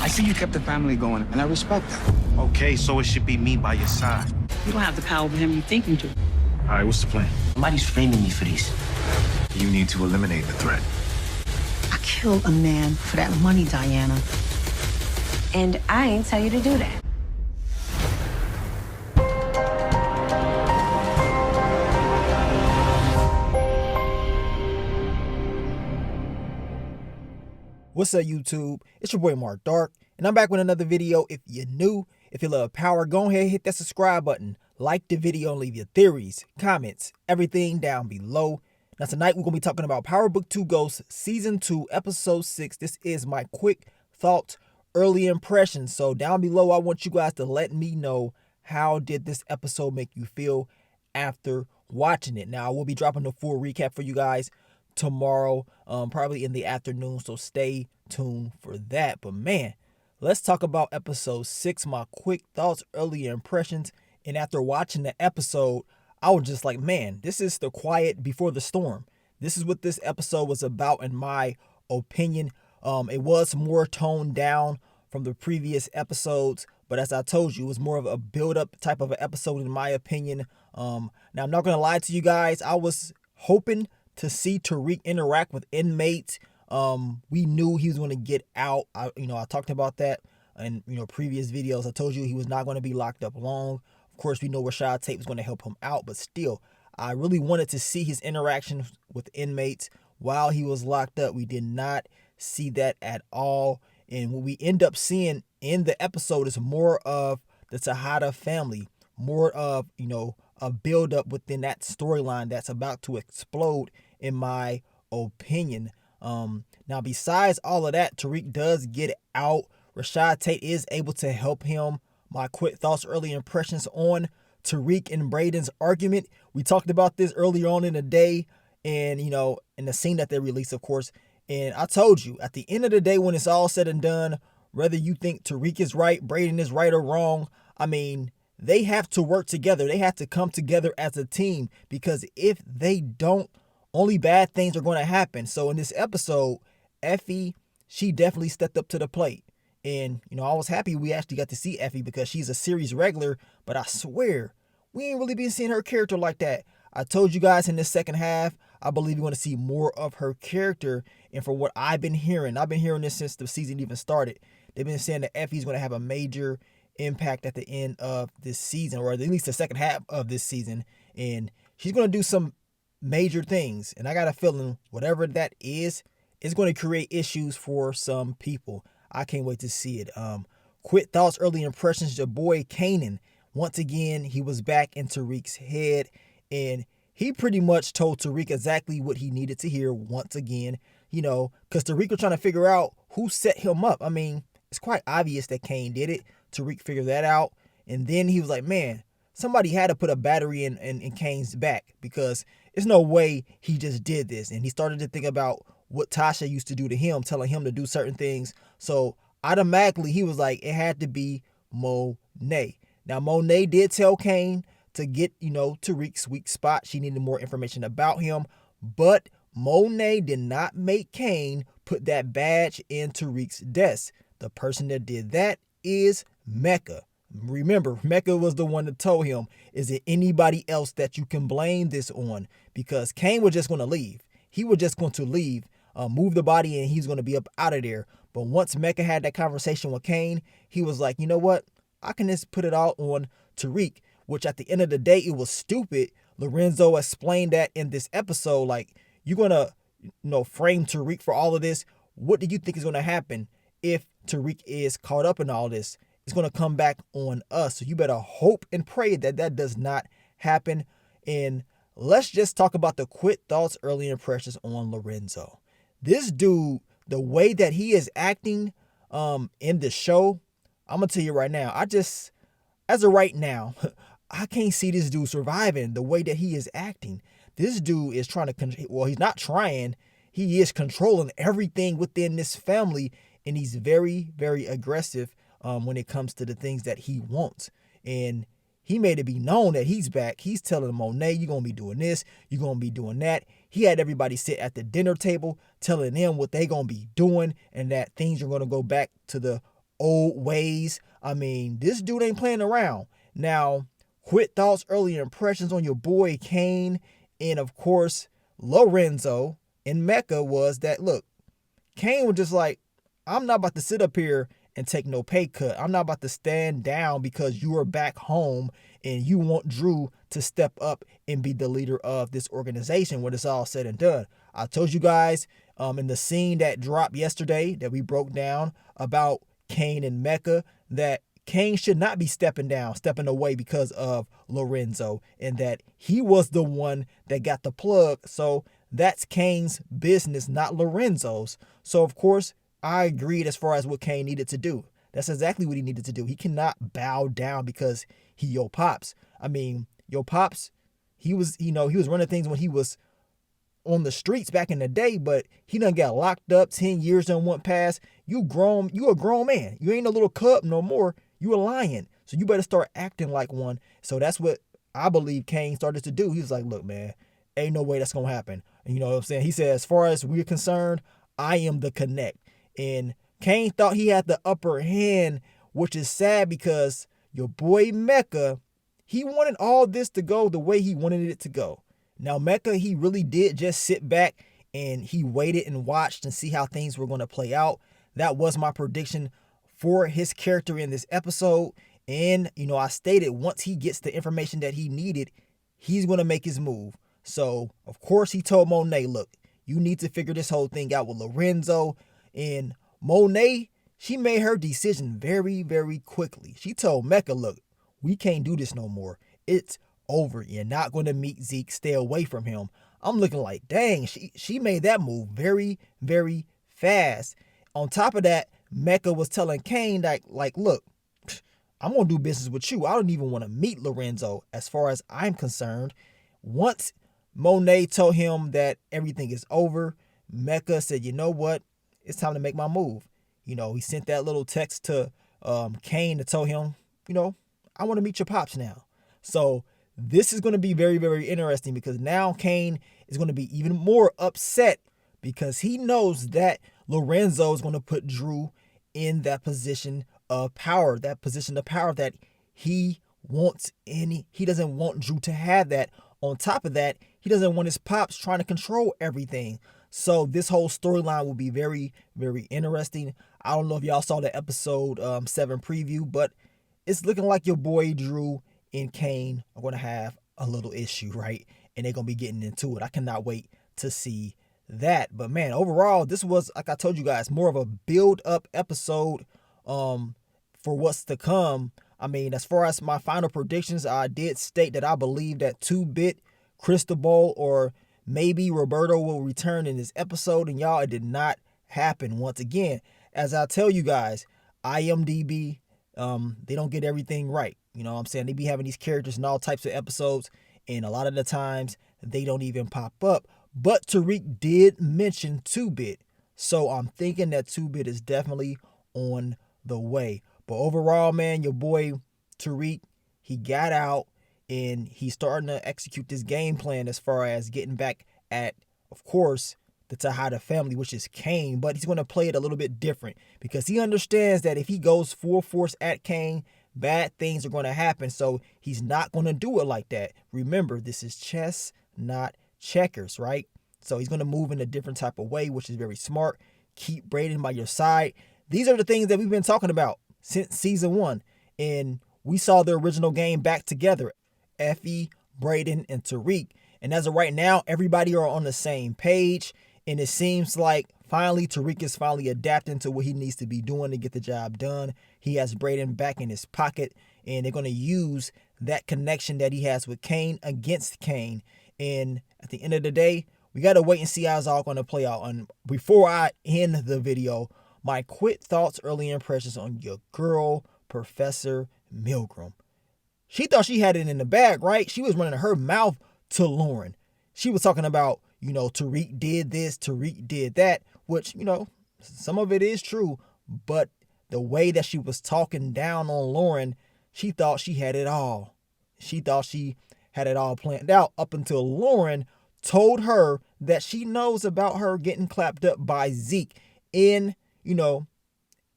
I see you kept the family going, and I respect that. Okay, so it should be me by your side. You don't have the power over him you think you do. All right, what's the plan? Somebody's framing me for this. You need to eliminate the threat. I killed a man for that money, Diana. And I ain't tell you to do that. What's up, YouTube? It's your boy Mark Dark, and I'm back with another video. If you're new, if you love power, go ahead and hit that subscribe button. Like the video and leave your theories, comments, everything down below. Now tonight we're going to be talking about Power Book 2 Ghosts Season 2 Episode 6. This is my quick thoughts, early impressions. So down below I want you guys to let me know, how did this episode make you feel after watching it. Now I will be dropping a full recap for you guys tomorrow, probably in the afternoon, so stay tuned for that. But man, let's talk about episode 6, my quick thoughts, early impressions. And after watching the episode, I was just like, man, this is the quiet before the storm. This is what this episode was about, in my opinion. It was more toned down from the previous episodes, but as I told you, it was more of a build-up type of an episode in my opinion. Now I'm not gonna lie to you guys, I was hoping to see Tariq interact with inmates. We knew he was going to get out. I talked about that in previous videos. I told you he was not going to be locked up long. Of course, we know Rashad Tate was going to help him out, but still, I really wanted to see his interaction with inmates while he was locked up. We did not see that at all, and what we end up seeing in the episode is more of the Tejada family, more of a build up within that storyline that's about to explode, in my opinion. Now besides all of that, Tariq does get out. Rashad Tate is able to help him. My quick thoughts, early impressions on Tariq and Brayden's argument. We talked about this earlier on in the day, and in the scene that they released, of course. And I told you, at the end of the day, when it's all said and done, whether you think Tariq is right, Brayden is right or wrong, I mean, they have to work together. They have to come together as a team, because if they don't, only bad things are going to happen. So in this episode, Effie, she definitely stepped up to the plate. And, I was happy we actually got to see Effie, because she's a series regular, but I swear, we ain't really been seeing her character like that. I told you guys in this second half, I believe we're going to see more of her character. And from what I've been hearing this since the season even started. They've been saying that Effie's going to have a major impact at the end of this season, or at least the second half of this season. And she's going to do some major things, and I got a feeling whatever that is going to create issues for some people. I can't wait to see it. Quick thoughts, early impressions. Your boy Kanan, once again, he was back in Tariq's head, and he pretty much told Tariq exactly what he needed to hear once again, because Tariq was trying to figure out who set him up. I mean, it's quite obvious that Kane did it. Tariq figured that out, and then he was like, man, somebody had to put a battery in Kane's back, because there's no way he just did this. And he started to think about what Tasha used to do to him, telling him to do certain things. So automatically he was like, it had to be Monet. Now Monet did tell Kane to get, Tariq's weak spot. She needed more information about him. But Monet did not make Kane put that badge in Tariq's desk. The person that did that is Mecca. Remember, Mecca was the one that told him, is it anybody else that you can blame this on? Because Kane was just going to leave. He was just going to leave, move the body, and he's going to be up out of there. But once Mecca had that conversation with Kane, he was like, you know what? I can just put it all on Tariq, which at the end of the day, it was stupid. Lorenzo explained that in this episode, like, you're going to, frame Tariq for all of this. What do you think is going to happen if Tariq is caught up in all this? It's going to come back on us. So you better hope and pray that that does not happen. And let's just talk about the quick thoughts, early impressions on Lorenzo. This dude, the way that he is acting in the show, I'm going to tell you right now, as of right now, I can't see this dude surviving the way that he is acting. This dude is trying to, he's not trying. He is controlling everything within this family. And he's very, very aggressive when it comes to the things that he wants. And he made it be known that he's back. He's telling Monet, you're going to be doing this, you're going to be doing that. He had everybody sit at the dinner table telling them what they're going to be doing, and that things are going to go back to the old ways. I mean, this dude ain't playing around. Now, quick thoughts, early impressions on your boy Cane, and of course, Lorenzo and Mecca was that, look, Cane was just like, I'm not about to sit up here and take no pay cut. I'm not about to stand down because you are back home and you want Drew to step up and be the leader of this organization when it's all said and done. I told you guys in the scene that dropped yesterday that we broke down about Cane and Mecca that Cane should not be stepping away because of Lorenzo, and that he was the one that got the plug. So that's Cane's business, not Lorenzo's. So of course, I agreed as far as what Cane needed to do. That's exactly what he needed to do. He cannot bow down because he your pops. I mean, your pops, he was running things when he was on the streets back in the day, but he done got locked up. 10 years done went past. You a grown man. You ain't a little cub no more. You a lion. So you better start acting like one. So that's what I believe Cane started to do. He was like, look, man, ain't no way that's going to happen. And you know what I'm saying? He said, as far as we're concerned, I am the connect. And Cane thought he had the upper hand, which is sad because your boy Mecca, he wanted all this to go the way he wanted it to go. Now, Mecca, he really did just sit back and he waited and watched and see how things were going to play out. That was my prediction for his character in this episode. And, I stated once he gets the information that he needed, he's going to make his move. So, of course, he told Monet, look, you need to figure this whole thing out with Lorenzo. And Monet, she made her decision very, very quickly. She told Mecca, look, we can't do this no more. It's over. You're not going to meet Zeke. Stay away from him. I'm looking like, dang, she made that move very, very fast. On top of that, Mecca was telling Cane like, look, I'm going to do business with you. I don't even want to meet Lorenzo as far as I'm concerned. Once Monet told him that everything is over, Mecca said, you know what? It's time to make my move. He sent that little text to Cane to tell him, I want to meet your pops now. So this is going to be very, very interesting because now Cane is going to be even more upset because he knows that Lorenzo is going to put Drew in that position of power, that he wants he doesn't want Drew to have that. On top of that, he doesn't want his pops trying to control everything. So this whole storyline will be very, very interesting. I don't know if y'all saw the episode 7 preview, but it's looking like your boy Drew and Cane are going to have a little issue, right? And they're going to be getting into it. I cannot wait to see that. But man, overall, this was, like I told you guys, more of a build-up episode for what's to come. I mean, as far as my final predictions, I did state that I believe that 2-Bit, Cristobal, or maybe Roberto will return in this episode. And y'all, it did not happen once again. As I tell you guys, IMDb, they don't get everything right. You know what I'm saying? They be having these characters in all types of episodes, and a lot of the times they don't even pop up. But Tariq did mention 2-Bit, so I'm thinking that 2-Bit is definitely on the way. But overall, man, your boy Tariq, he got out and he's starting to execute this game plan as far as getting back at, of course, the Tejada family, which is Cane, but he's going to play it a little bit different because he understands that if he goes full force at Cane, bad things are going to happen. So he's not going to do it like that. Remember, this is chess, not checkers, right? So he's going to move in a different type of way, which is very smart. Keep Brayden by your side. These are the things that we've been talking about since season 1. And we saw the original game back together. Effie, Brayden, and Tariq. And as of right now, everybody are on the same page. And it seems like finally Tariq is finally adapting to what he needs to be doing to get the job done. He has Brayden back in his pocket. And they're going to use that connection that he has with Cane against Cane. And at the end of the day, we got to wait and see how it's all going to play out. And before I end the video, my quick thoughts, early impressions on your girl, Professor Milgram. She thought she had it in the bag, right? She was running her mouth to Lauren. She was talking about, Tariq did this, Tariq did that, which, some of it is true. But the way that she was talking down on Lauren, she thought she had it all. She thought she had it all planned out up until Lauren told her that she knows about her getting clapped up by Zeke in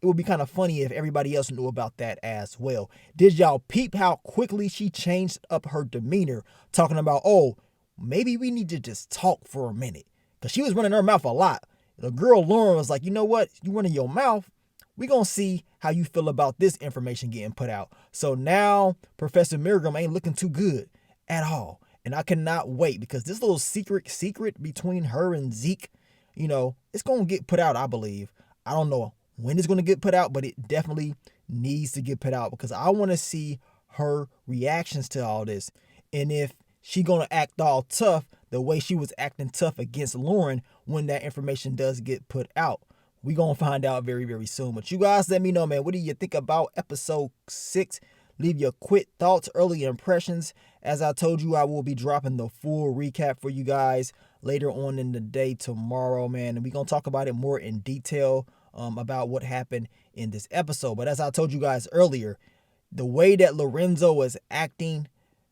it would be kind of funny if everybody else knew about that as well. Did y'all peep how quickly she changed up her demeanor, talking about, oh, maybe we need to just talk for a minute? Because she was running her mouth a lot. The girl Lauren was like, you know what? You running your mouth. We're going to see how you feel about this information getting put out. So now Professor Milgram ain't looking too good at all. And I cannot wait, because this little secret between her and Zeke, you know, it's going to get put out, I believe. I don't know when it's going to get put out, but it definitely needs to get put out, because I want to see her reactions to all this. And if she going to act all tough the way she was acting tough against Lauren when that information does get put out. We going to find out very, very soon. But you guys let me know, man. What do you think about episode 6? Leave your quick thoughts, early impressions. As I told you, I will be dropping the full recap for you guys later on in the day tomorrow, man. And we're going to talk about it more in detail about what happened in this episode. But as I told you guys earlier, the way that Lorenzo is acting,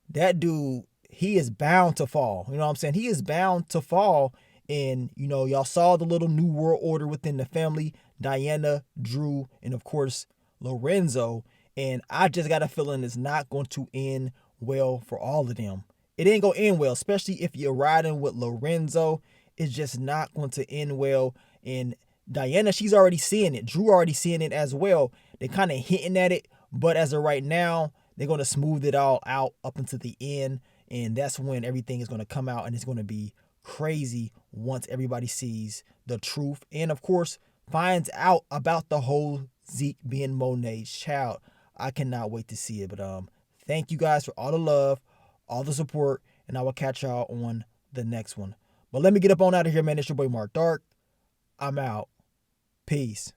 that dude, he is bound to fall. You know what I'm saying? He is bound to fall. And, you know, y'all saw the little new world order within the family. Diana, Drew, and of course, Lorenzo. And I just got a feeling it's not going to end well for all of them. It ain't going to end well, especially if you're riding with Lorenzo. It's just not going to end well. And Diana, she's already seeing it. Drew already seeing it as well. They're kind of hinting at it. But as of right now, they're going to smooth it all out up until the end. And that's when everything is going to come out, and it's going to be crazy once everybody sees the truth and of course finds out about the whole Zeke being Monet's child. I cannot wait to see it. But thank you guys for all the love, all the support, and I will catch y'all on the next one. But let me get up on out of here, man. It's your boy Mark Dark. I'm out. Peace.